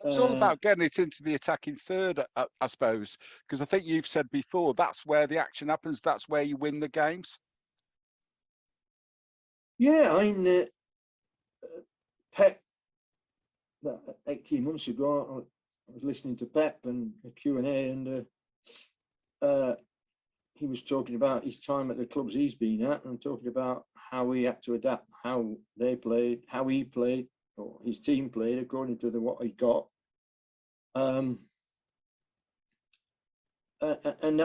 It's all Uh, about getting it into the attacking third, I suppose, because I think you've said before that's where the action happens. That's where you win the games. yeah, I mean, Pep, 18 months ago, I was listening to Pep and a Q&A, and he was talking about his time at the clubs he's been at, and talking about how he had to adapt, how they played, how he played, or his team played according to what he got. And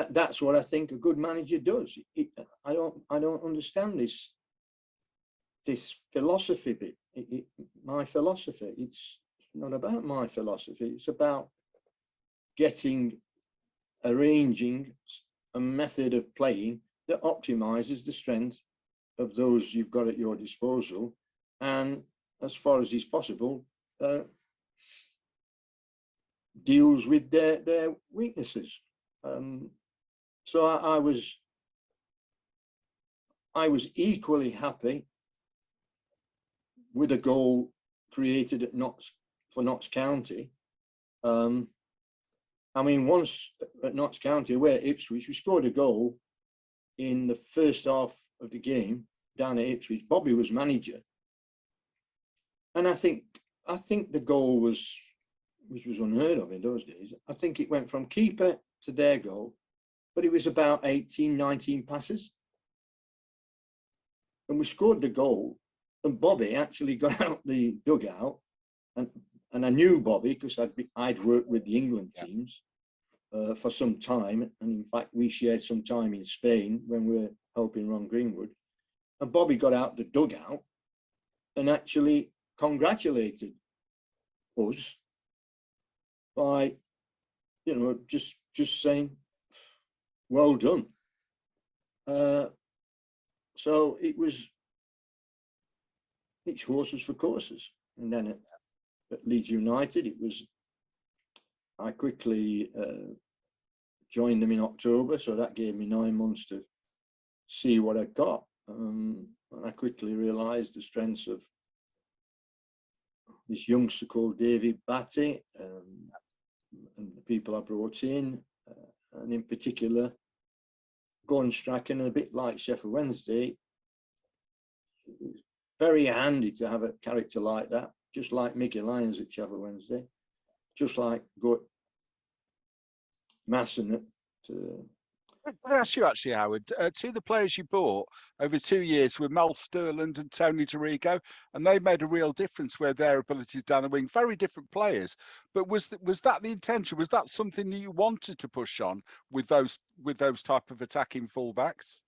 that's what I think a good manager does. I don't understand this philosophy bit. My philosophy. It's not about my philosophy. It's about arranging a method of playing that optimizes the strength of those you've got at your disposal, and as far as is possible, deals with their weaknesses. So I was equally happy with a goal created at for Notts County. I mean, once at Notts County away at Ipswich, we scored a goal in the first half of the game down at Ipswich. Bobby was manager, and I think the goal which was unheard of in those days. I think it went from keeper to their goal, but it was about 18, 19 passes. And we scored the goal, and Bobby actually got out the dugout, and I knew Bobby because I'd worked with the England teams for some time, and in fact we shared some time in Spain when we were helping Ron Greenwood. And Bobby got out the dugout and actually congratulated us by, just saying, well done. So it's horses for courses. And then at Leeds United, I quickly joined them in October, so that gave me 9 months to see what I got. And I quickly realised the strengths of this youngster called David Batty, and the people I brought in, and in particular, Gordon Strachan, and a bit like Sheffield Wednesday, it's very handy to have a character like that, just like Mickey Lyons at Sheffield Wednesday, just like Masson I ask you actually, Howard, two of the players you bought over 2 years were Mel Sterland and Tony Dorigo, and they made a real difference with their abilities down the wing. Very different players, but was that the intention? Was that something that you wanted to push on with those type of attacking fullbacks?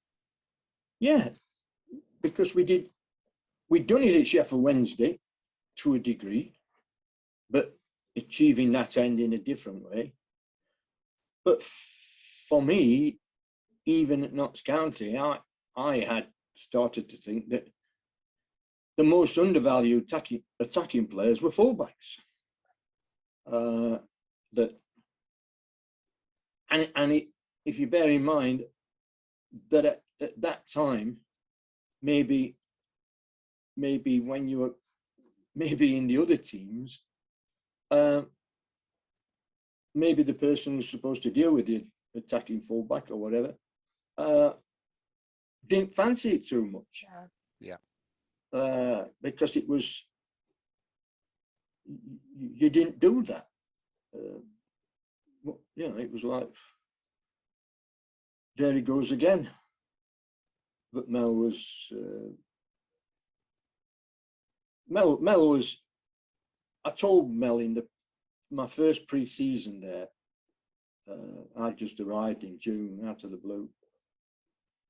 Yeah, because we'd done it at Sheffield Wednesday to a degree, but achieving that end in a different way. But for me, even at Notts County, I had started to think that the most undervalued attacking players were fullbacks. If you bear in mind that at that time, maybe when you were in the other teams, maybe the person who's supposed to deal with the attacking fullback or whatever didn't fancy it too much. Because it was, you didn't do that. It was like, there he goes again. But Mel was, I told Mel in my first pre-season there, I just arrived in June out of the blue.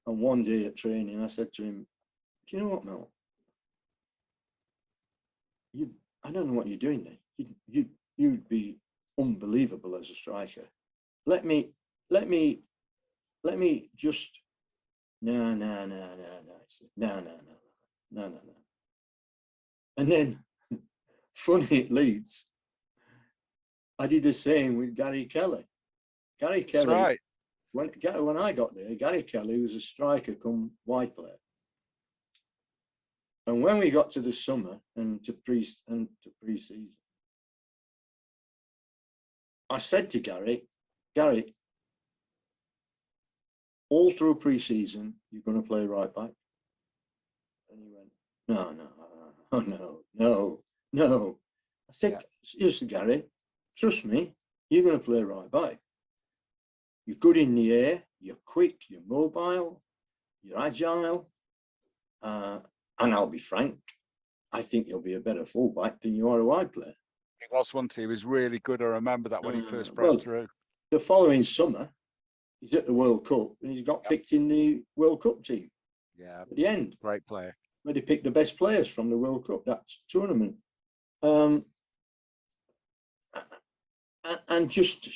And one day at training, I said to him, do you know what, Mel? I don't know what you're doing there. You'd be unbelievable as a striker. Let me just, no. No. And then, funny at Leeds, I did the same with Gary Kelly. Gary Kelly, right. When I got there, Gary Kelly was a striker come wide player. And when we got to the summer and to pre-season, I said to Gary, all through pre-season, you're going to play right back. And he went, no. I said, seriously, Gary, trust me, you're going to play right back. You're good in the air, you're quick, you're mobile, you're agile. And I'll be frank, I think you'll be a better fullback than you are a wide player. He was once. He was really good. I remember that when he first broke through. The following summer, he's at the World Cup and he's got picked in the World Cup team. Yeah. At the end. Great player. Where they picked the best players from the World Cup, that tournament. And just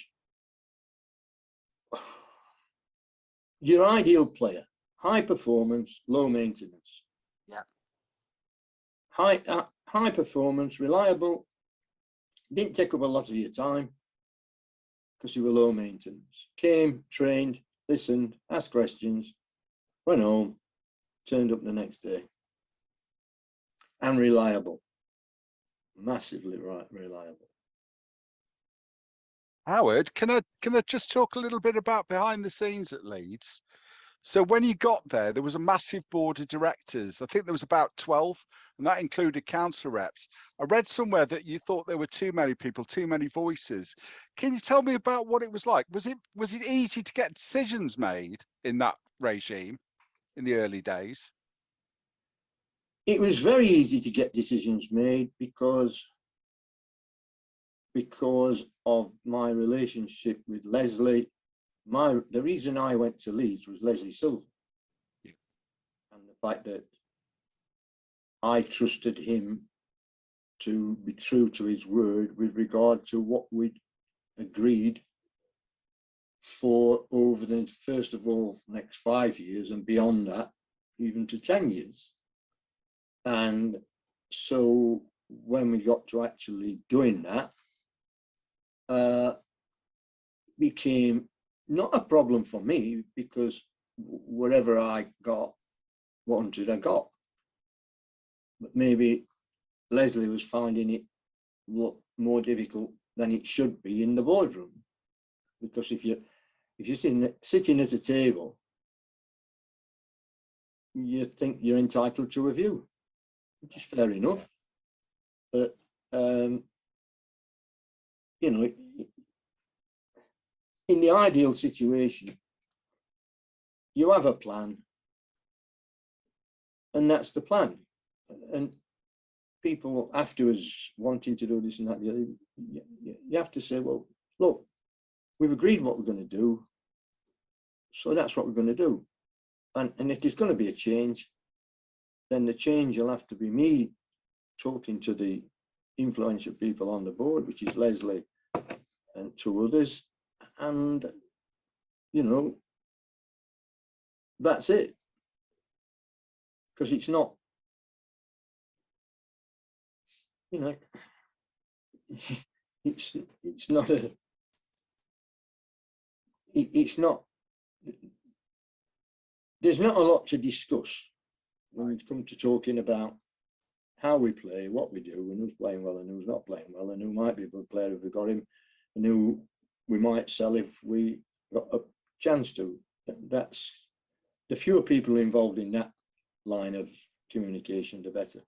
your ideal player, high performance, low maintenance. Yeah. High performance, reliable, didn't take up a lot of your time because you were low maintenance. Came, trained, listened, asked questions, went home, turned up the next day. And reliable. Massively reliable. Howard, can I just talk a little bit about behind the scenes at Leeds? So when you got there was a massive board of directors. I think there was about 12, and that included council reps. I read somewhere that you thought there were too many people, too many voices. Can you tell me about what it was like? Was it easy to get decisions made in that regime in the early days? It was very easy to get decisions made because of my relationship with Leslie. The reason I went to Leeds was Leslie Silver. Yeah. And the fact that I trusted him to be true to his word with regard to what we'd agreed for over the, first of all, next 5 years and beyond that, even to 10 years. And so when we got to actually doing that, became not a problem for me because whatever I wanted, I got. But maybe Leslie was finding it a lot more difficult than it should be in the boardroom. Because if you're sitting at a table, you think you're entitled to a view, which is fair enough. But you know, in the ideal situation, you have a plan, and that's the plan. And people afterwards wanting to do this and that, you have to say, well, look, we've agreed what we're going to do, so that's what we're going to do. And if there's going to be a change, then the change will have to be me talking to the influential people on the board, which is Leslie and 2 others. And, you know, that's it. Because it's not, you know, it's not there's not a lot to discuss when we come to talking about how we play, what we do, and who's playing well and who's not playing well, and who might be a good player if we got him, and who we might sell if we got a chance to. That's the fewer people involved in that line of communication, the better.